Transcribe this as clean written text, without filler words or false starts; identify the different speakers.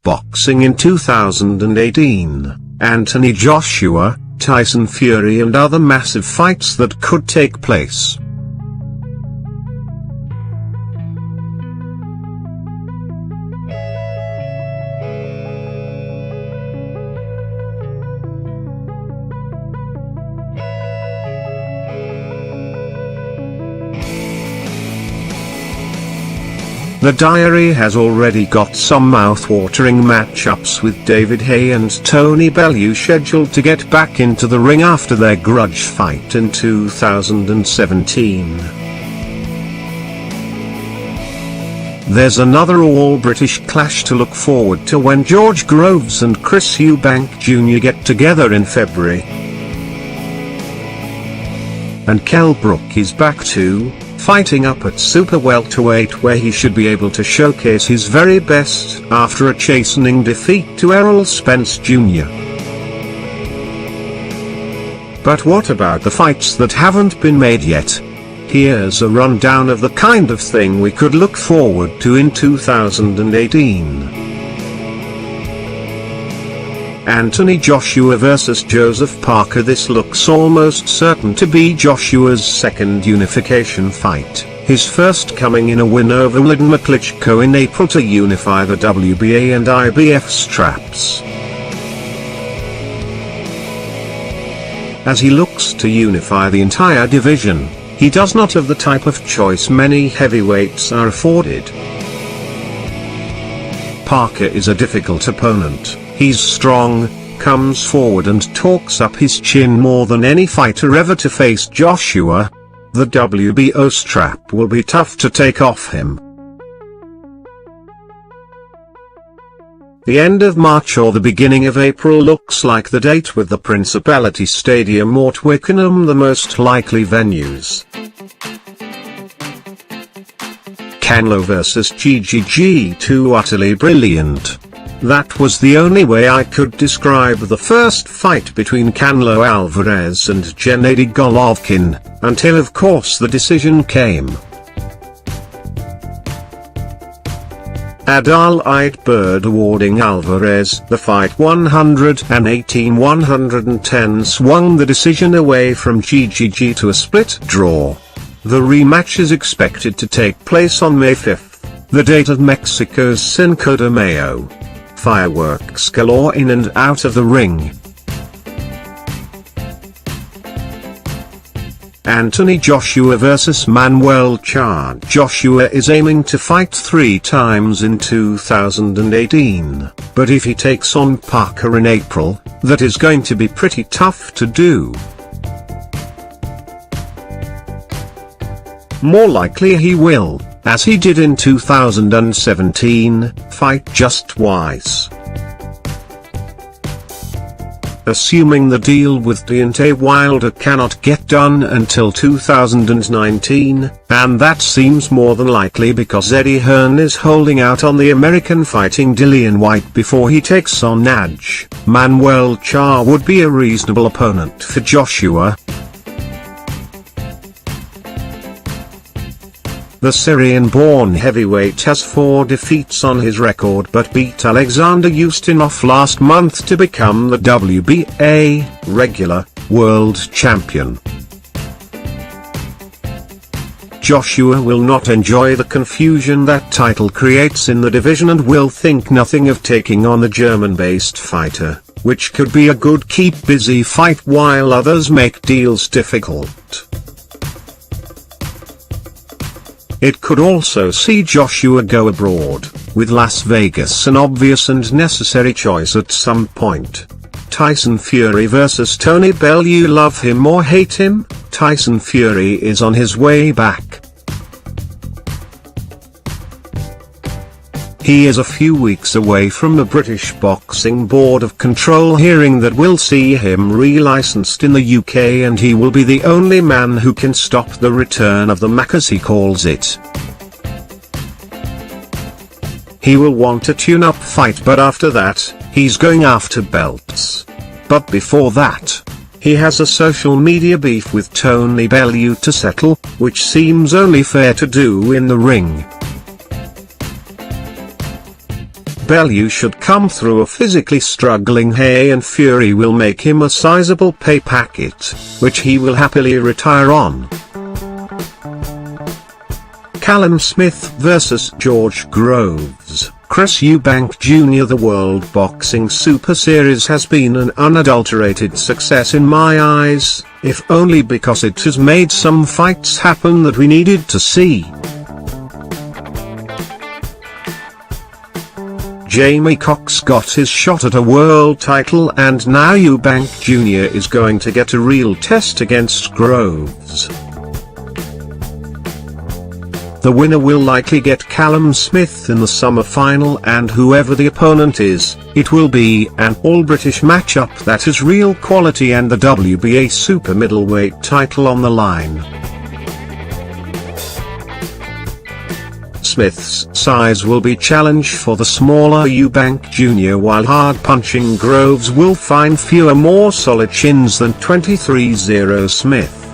Speaker 1: Boxing in 2018, Anthony Joshua, Tyson Fury and other massive fights that could take place. The diary has already got some mouth-watering matchups with David Haye and Tony Bellew scheduled to get back into the ring after their grudge fight in 2017. There's another all-British clash to look forward to when George Groves and Chris Eubank Jr. get together in February. And Kell Brook is back too, fighting up at super welterweight where he should be able to showcase his very best after a chastening defeat to Errol Spence Jr. But what about the fights that haven't been made yet? Here's a rundown of the kind of thing we could look forward to in 2018. Anthony Joshua vs Joseph Parker. This looks almost certain to be Joshua's second unification fight, his first coming in a win over Wladimir Klitschko in April to unify the WBA and IBF straps. As he looks to unify the entire division, he does not have the type of choice many heavyweights are afforded. Parker is a difficult opponent. He's strong, comes forward and talks up his chin more than any fighter ever to face Joshua. The WBO strap will be tough to take off him. The end of March or the beginning of April looks like the date, with the Principality Stadium or Twickenham the most likely venues. Canelo vs GGG2. Utterly brilliant. That was the only way I could describe the first fight between Canelo Alvarez and Gennady Golovkin, until of course the decision came. A dull-eyed bird awarding Alvarez the fight. 118-110 swung the decision away from GGG to a split draw. The rematch is expected to take place on May 5th, the date of Mexico's Cinco de Mayo. Fireworks galore in and out of the ring. Anthony Joshua vs Manuel Charr. Joshua is aiming to fight 3 times in 2018, but if he takes on Parker in April, that is going to be pretty tough to do. More likely he will, as he did in 2017, fight just twice. Assuming the deal with Deontay Wilder cannot get done until 2019, and that seems more than likely because Eddie Hearn is holding out on the American fighting Dillian Whyte before he takes on Naj, Manuel Charr would be a reasonable opponent for Joshua. The Syrian-born heavyweight has 4 defeats on his record but beat Alexander Ustinov last month to become the WBA regular world champion. Joshua will not enjoy the confusion that title creates in the division and will think nothing of taking on the German-based fighter, which could be a good keep-busy fight while others make deals difficult. It could also see Joshua go abroad, with Las Vegas an obvious and necessary choice at some point. Tyson Fury vs Tony Bellew. Love him or hate him, Tyson Fury is on his way back. He is a few weeks away from the British Boxing Board of Control hearing that will see him relicensed in the UK, and he will be the only man who can stop the return of the Mac, as he calls it. He will want a tune-up fight, but after that, he's going after belts. But before that, he has a social media beef with Tony Bellew to settle, which seems only fair to do in the ring. W should come through a physically struggling Hay, and Fury will make him a sizable pay packet, which he will happily retire on. Callum Smith vs George Groves. Chris Eubank Jr. The World Boxing Super Series has been an unadulterated success in my eyes, if only because it has made some fights happen that we needed to see. Jamie Cox got his shot at a world title, and now Eubank Jr. is going to get a real test against Groves. The winner will likely get Callum Smith in the summer final, and whoever the opponent is, it will be an all-British matchup that has real quality and the WBA super middleweight title on the line. Smith's size will be challenge for the smaller Eubank Jr., while hard-punching Groves will find fewer more solid chins than 23-0 Smith.